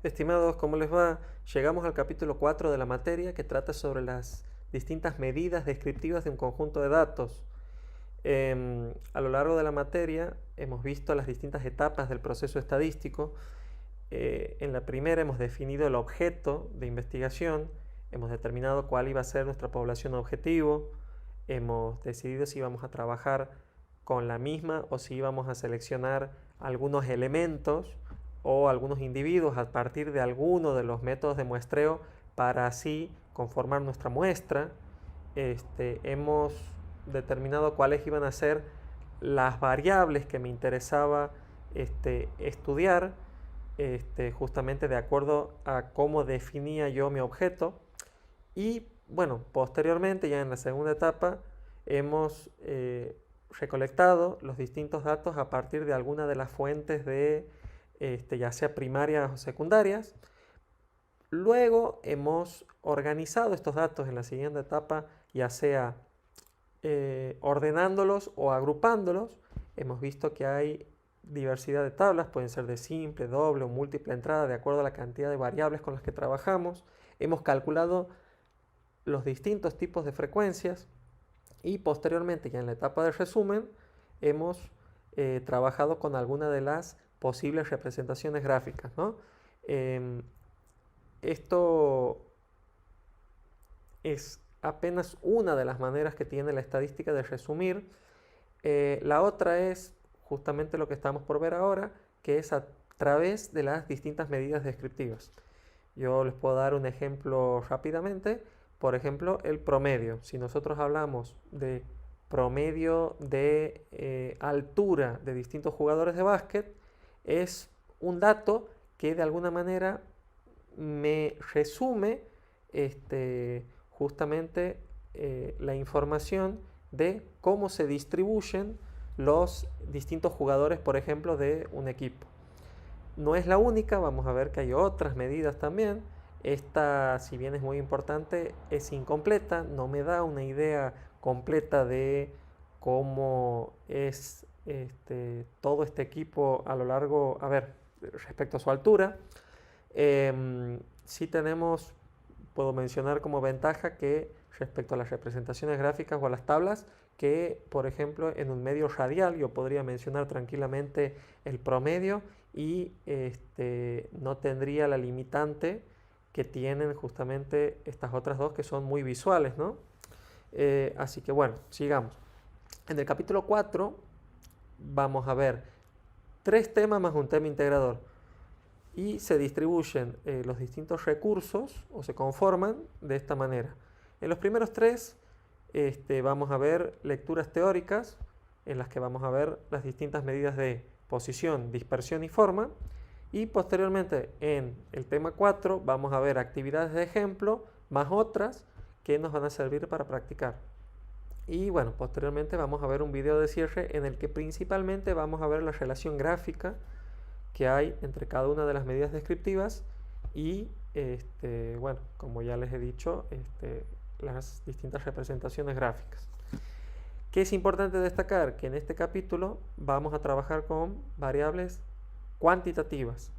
Estimados, ¿cómo les va? Llegamos al capítulo 4 de la materia que trata sobre las distintas medidas descriptivas de un conjunto de datos. A lo largo de la materia hemos visto las distintas etapas del proceso estadístico. En la primera hemos definido el objeto de investigación, hemos determinado cuál iba a ser nuestra población objetivo, hemos decidido si íbamos a trabajar con la misma o si íbamos a seleccionar algunos elementos o algunos individuos a partir de alguno de los métodos de muestreo para así conformar nuestra muestra. Hemos determinado cuáles iban a ser las variables que me interesaba estudiar, justamente de acuerdo a cómo definía yo mi objeto. Y bueno, posteriormente, ya en la segunda etapa, hemos recolectado los distintos datos a partir de alguna de las fuentes de ya sea primarias o secundarias. Luego hemos organizado estos datos en la siguiente etapa, ya sea ordenándolos o agrupándolos. Hemos visto que hay diversidad de tablas, pueden ser de simple, doble o múltiple entrada, de acuerdo a la cantidad de variables con las que trabajamos. Hemos calculado los distintos tipos de frecuencias y posteriormente, ya en la etapa de resumen, hemos trabajado con alguna de las posibles representaciones gráficas, ¿no? Esto es apenas una de las maneras que tiene la estadística de resumir. La otra es justamente lo que estamos por ver ahora, que es a través de las distintas medidas descriptivas. Yo les puedo dar un ejemplo rápidamente. Por ejemplo, el promedio. Si nosotros hablamos de promedio de altura de distintos jugadores de básquet, es un dato que de alguna manera me resume justamente la información de cómo se distribuyen los distintos jugadores, por ejemplo, de un equipo. No es la única, vamos a ver que hay otras medidas también. Esta, si bien es muy importante, es incompleta, no me da una idea completa de cómo es todo este equipo a lo largo, a ver, respecto a su altura. Sí tenemos, puedo mencionar como ventaja que respecto a las representaciones gráficas o a las tablas, que por ejemplo en un medio radial yo podría mencionar tranquilamente el promedio y no tendría la limitante que tienen justamente estas otras dos que son muy visuales, ¿no? Así que bueno, sigamos. En el capítulo 4 vamos a ver 3 temas más un tema integrador y se distribuyen los distintos recursos o se conforman de esta manera. En los primeros 3 vamos a ver lecturas teóricas en las que vamos a ver las distintas medidas de posición, dispersión y forma. Y posteriormente en el tema 4 vamos a ver actividades de ejemplo más otras que nos van a servir para practicar. Y bueno, posteriormente vamos a ver un video de cierre en el que principalmente vamos a ver la relación gráfica que hay entre cada una de las medidas descriptivas y bueno, como ya les he dicho, las distintas representaciones gráficas. ¿Qué es importante destacar? Que en este capítulo vamos a trabajar con variables cuantitativas.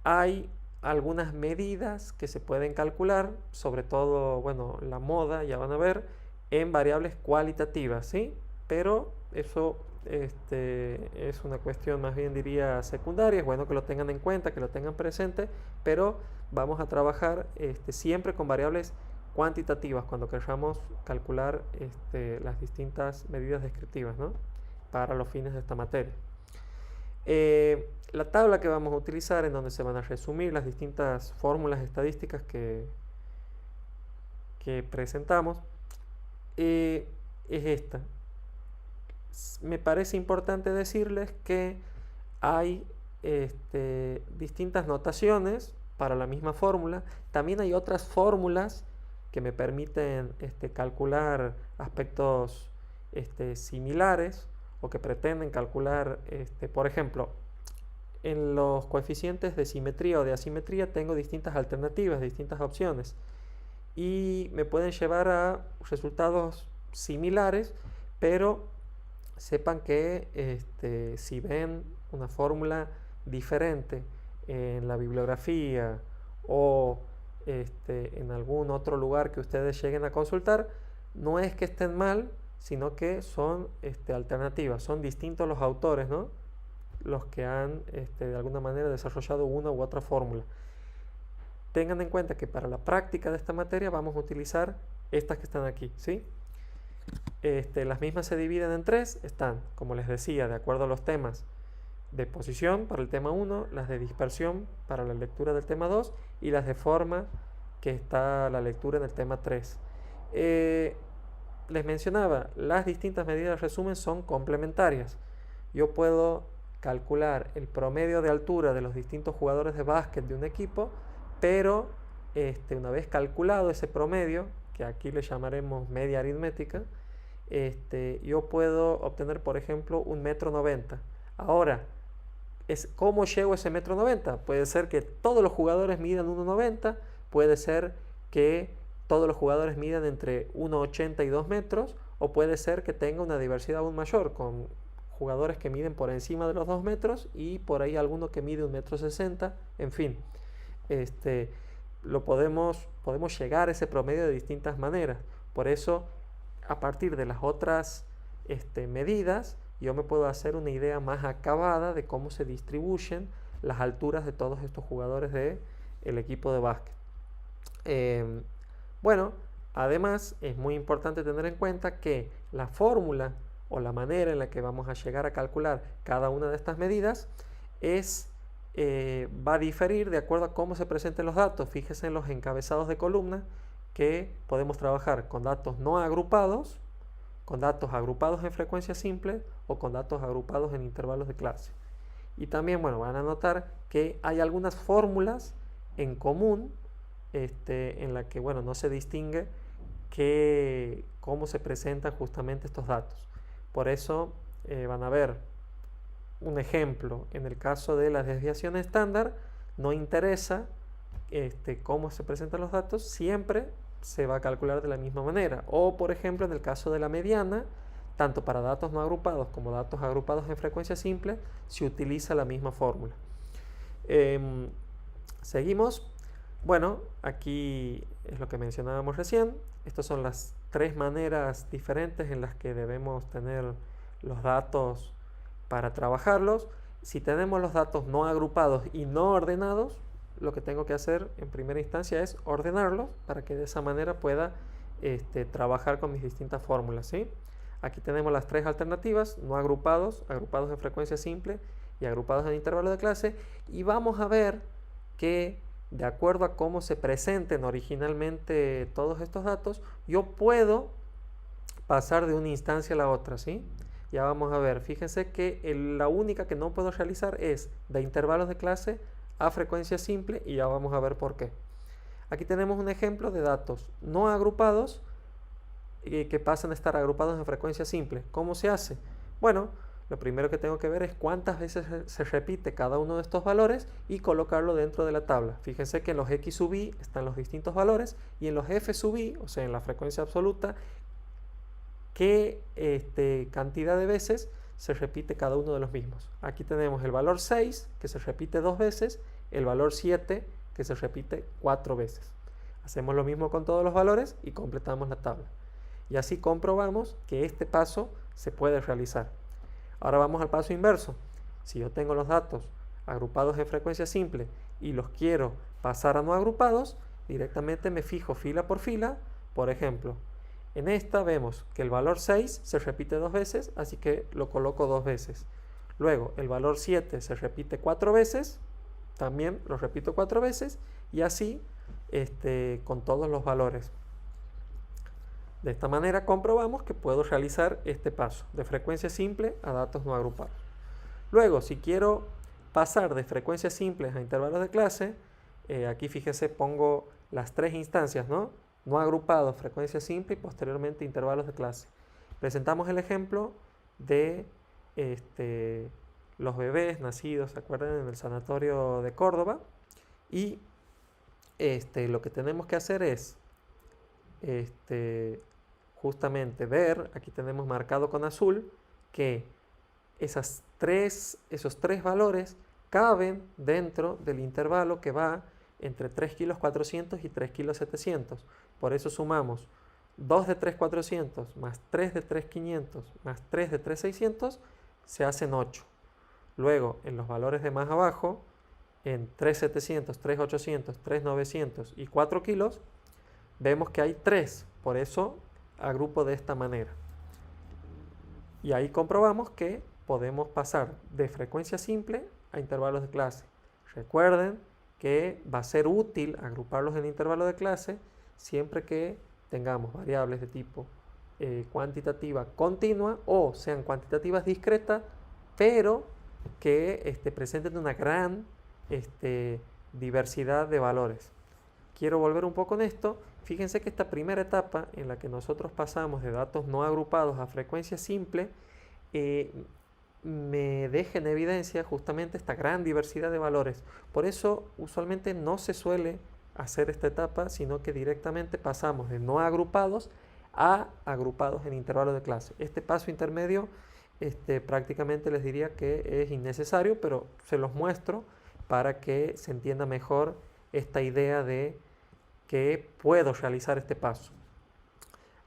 Hay algunas medidas que se pueden calcular, sobre todo, bueno, la moda, ya van a ver, en variables cualitativas, ¿sí? Pero eso es una cuestión más bien diría secundaria, es bueno que lo tengan en cuenta, que lo tengan presente, pero vamos a trabajar siempre con variables cuantitativas cuando queramos calcular las distintas medidas descriptivas, ¿no? Para los fines de esta materia. La tabla que vamos a utilizar en donde se van a resumir las distintas fórmulas estadísticas que presentamos es esta. Me parece importante decirles que hay distintas notaciones para la misma fórmula. También hay otras fórmulas que me permiten calcular aspectos similares o que pretenden calcular, por ejemplo, en los coeficientes de simetría o de asimetría tengo distintas alternativas, distintas opciones y me pueden llevar a resultados similares, pero sepan que si ven una fórmula diferente en la bibliografía o en algún otro lugar que ustedes lleguen a consultar, no es que estén mal, sino que son alternativas, son distintos los autores, ¿no? Los que han de alguna manera desarrollado una u otra fórmula. Tengan en cuenta que para la práctica de esta materia vamos a utilizar estas que están aquí, ¿sí? Las mismas se dividen en tres, están, como les decía, de acuerdo a los temas de posición para el tema 1, las de dispersión para la lectura del tema 2 y las de forma que está la lectura en el tema 3. Les mencionaba, las distintas medidas de resumen son complementarias. Yo puedo calcular el promedio de altura de los distintos jugadores de básquet de un equipo, pero una vez calculado ese promedio, que aquí le llamaremos media aritmética, yo puedo obtener, por ejemplo, 1,90 m. Ahora, ¿cómo llego a ese 1,90 m? Puede ser que todos los jugadores midan 1,90 m, puede ser que todos los jugadores midan entre 1,80 y 2 metros, o puede ser que tenga una diversidad aún mayor, con jugadores que miden por encima de los 2 metros y por ahí alguno que mide 1,60 m, en fin. Podemos llegar a ese promedio de distintas maneras. Por eso, a partir de las otras medidas, yo me puedo hacer una idea más acabada de cómo se distribuyen las alturas de todos estos jugadores del equipo de básquet. Bueno, además es muy importante tener en cuenta que la fórmula o la manera en la que vamos a llegar a calcular cada una de estas medidas va a diferir de acuerdo a cómo se presenten los datos. Fíjense en los encabezados de columna que podemos trabajar con datos no agrupados, con datos agrupados en frecuencia simple o con datos agrupados en intervalos de clase. Y también, bueno, van a notar que hay algunas fórmulas en común en la que, bueno, no se distingue cómo se presentan justamente estos datos. Por eso van a ver un ejemplo. En el caso de la desviación estándar, no interesa cómo se presentan los datos, siempre se va a calcular de la misma manera. O, por ejemplo, en el caso de la mediana, tanto para datos no agrupados como datos agrupados en frecuencia simple, se utiliza la misma fórmula. Seguimos. Bueno, aquí es lo que mencionábamos recién. Estas son las tres maneras diferentes en las que debemos tener los datos para trabajarlos. Si tenemos los datos no agrupados y no ordenados, lo que tengo que hacer en primera instancia es ordenarlos para que de esa manera pueda trabajar con mis distintas fórmulas, ¿sí? Aquí tenemos las tres alternativas: no agrupados, agrupados en frecuencia simple y agrupados en intervalo de clase, y vamos a ver que de acuerdo a cómo se presenten originalmente todos estos datos, yo puedo pasar de una instancia a la otra, ¿sí? Ya vamos a ver, fíjense que la única que no puedo realizar es de intervalos de clase a frecuencia simple, y ya vamos a ver por qué. Aquí tenemos un ejemplo de datos no agrupados que pasan a estar agrupados en frecuencia simple. ¿Cómo se hace? Bueno, lo primero que tengo que ver es cuántas veces se repite cada uno de estos valores y colocarlo dentro de la tabla. Fíjense que en los x sub i están los distintos valores, y en los f sub i, o sea, en la frecuencia absoluta, qué cantidad de veces se repite cada uno de los mismos. Aquí tenemos el valor 6, que se repite 2 veces, el valor 7, que se repite 4 veces. Hacemos lo mismo con todos los valores y completamos la tabla. Y así comprobamos que este paso se puede realizar. Ahora vamos al paso inverso. Si yo tengo los datos agrupados en frecuencia simple y los quiero pasar a no agrupados, directamente me fijo fila por fila. Por ejemplo, en esta vemos que el valor 6 se repite 2 veces, así que lo coloco 2 veces. Luego el valor 7 se repite 4 veces, también lo repito 4 veces, y así con todos los valores. De esta manera comprobamos que puedo realizar este paso de frecuencia simple a datos no agrupados. Luego, si quiero pasar de frecuencias simples a intervalos de clase, aquí fíjese, pongo las tres instancias, ¿no? No agrupados, frecuencia simple, y posteriormente intervalos de clase. Presentamos el ejemplo de los bebés nacidos, ¿se acuerdan? En el sanatorio de Córdoba. Y lo que tenemos que hacer es justamente ver, aquí tenemos marcado con azul, que esos tres valores caben dentro del intervalo que va entre 3,400 kg y 3,700 kg. Por eso sumamos 2 de 3,400 más 3 de 3,500 más 3 de 3,600, se hacen 8. Luego, en los valores de más abajo, en 3,700, 3,800, 3,900 y 4 kilos, vemos que hay 3. Por eso agrupo de esta manera. Y ahí comprobamos que podemos pasar de frecuencia simple a intervalos de clase. Recuerden que va a ser útil agruparlos en intervalos de clase siempre que tengamos variables de tipo cuantitativa continua o sean cuantitativas discretas, pero que presenten una gran diversidad de valores. Quiero volver un poco en esto. Fíjense que esta primera etapa en la que nosotros pasamos de datos no agrupados a frecuencia simple me deja en evidencia justamente esta gran diversidad de valores. Por eso usualmente no se suele hacer esta etapa, sino que directamente pasamos de no agrupados a agrupados en intervalos de clase. Este paso intermedio prácticamente les diría que es innecesario, pero se los muestro para que se entienda mejor esta idea de que puedo realizar este paso.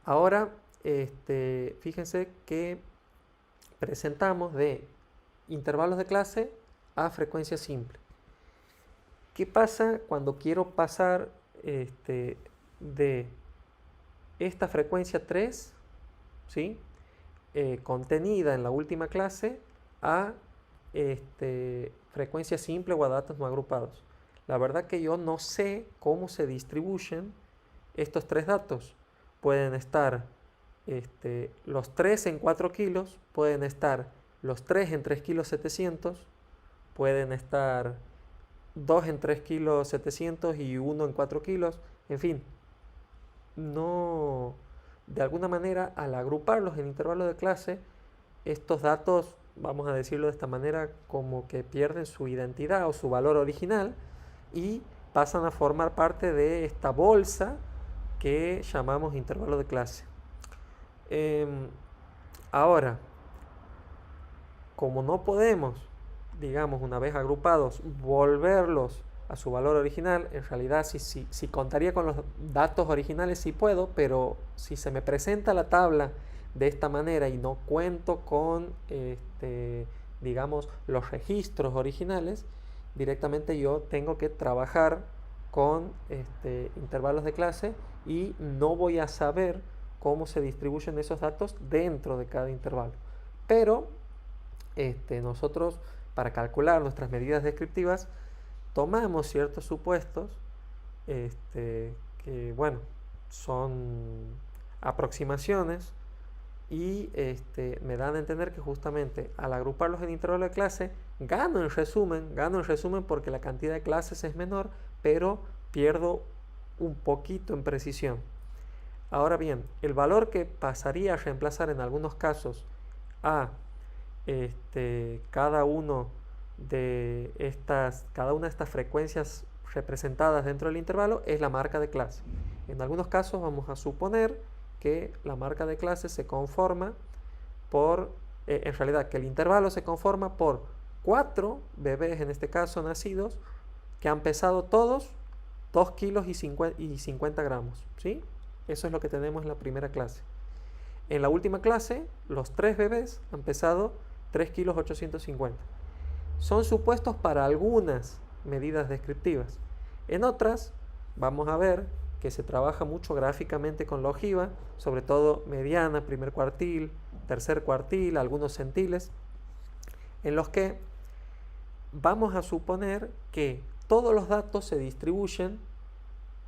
Ahora, fíjense que presentamos de intervalos de clase a frecuencia simple. ¿Qué pasa cuando quiero pasar de esta frecuencia 3, ¿sí? Contenida en la última clase, a frecuencia simple o a datos no agrupados? La verdad que yo no sé cómo se distribuyen estos tres datos. Pueden estar los 3 en 4 kilos, pueden estar los 3 en 3,700 kg, pueden estar 2 en 3,700 kg y 1 en 4 kilos. En fin, no, de alguna manera, al agruparlos en intervalos de clase, estos datos, vamos a decirlo de esta manera, como que pierden su identidad o su valor original y pasan a formar parte de esta bolsa que llamamos intervalo de clase. Ahora, como no podemos, digamos, una vez agrupados, volverlos a su valor original, en realidad si contaría con los datos originales sí puedo, pero si se me presenta la tabla de esta manera y no cuento con, digamos, los registros originales, directamente yo tengo que trabajar con intervalos de clase y no voy a saber cómo se distribuyen esos datos dentro de cada intervalo. Pero nosotros, para calcular nuestras medidas descriptivas, tomamos ciertos supuestos que, bueno, son aproximaciones y me dan a entender que justamente al agruparlos en intervalo de clase gano en resumen porque la cantidad de clases es menor, pero pierdo un poquito en precisión. Ahora bien, el valor que pasaría a reemplazar en algunos casos a cada una de estas frecuencias representadas dentro del intervalo es la marca de clase. En algunos casos vamos a suponer que la marca de clase se conforma por, en realidad, que el intervalo se conforma por 4 bebés, en este caso nacidos, que han pesado todos 2 kilos y 50 gramos, ¿sí? Eso es lo que tenemos en la primera clase. En la última clase, los 3 bebés han pesado 3 kilos 850. Son supuestos para algunas medidas descriptivas. En otras, vamos a ver que se trabaja mucho gráficamente con la ojiva, sobre todo mediana, primer cuartil, tercer cuartil, algunos centiles, en los que vamos a suponer que todos los datos se distribuyen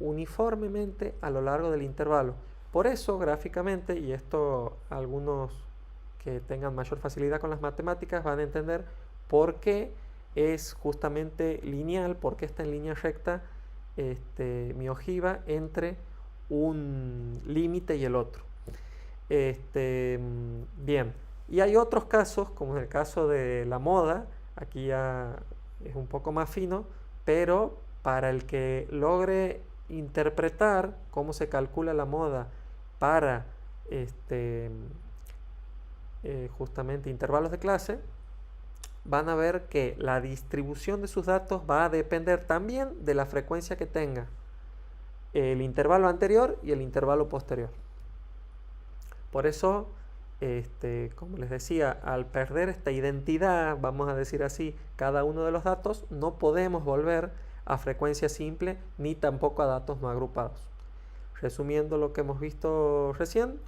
uniformemente a lo largo del intervalo. Por eso, gráficamente, y esto algunos que tengan mayor facilidad con las matemáticas van a entender por qué es justamente lineal, por qué está en línea recta mi ojiva entre un límite y el otro. Bien, y hay otros casos, como en el caso de la moda, aquí ya es un poco más fino, pero para el que logre interpretar cómo se calcula la moda para justamente intervalos de clase, van a ver que la distribución de sus datos va a depender también de la frecuencia que tenga el intervalo anterior y el intervalo posterior. Por eso, como les decía, al perder esta identidad, vamos a decir así, cada uno de los datos, no podemos volver a frecuencia simple ni tampoco a datos no agrupados. Resumiendo lo que hemos visto recién,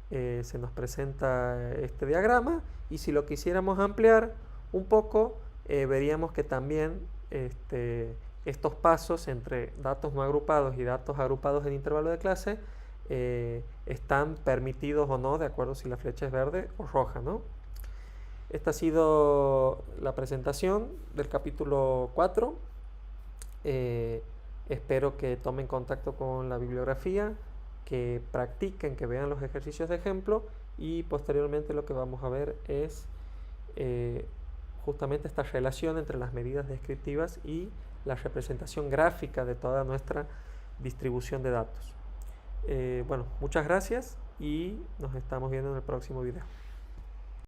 se nos presenta este diagrama, y si lo quisiéramos ampliar un poco, veríamos que también estos pasos entre datos no agrupados y datos agrupados en intervalo de clase están permitidos o no, de acuerdo si la flecha es verde o roja, ¿no? Esta ha sido la presentación del capítulo 4. Espero que tomen contacto con la bibliografía, que practiquen, que vean los ejercicios de ejemplo, y posteriormente lo que vamos a ver es justamente esta relación entre las medidas descriptivas y la representación gráfica de toda nuestra distribución de datos. Bueno, muchas gracias y nos estamos viendo en el próximo video.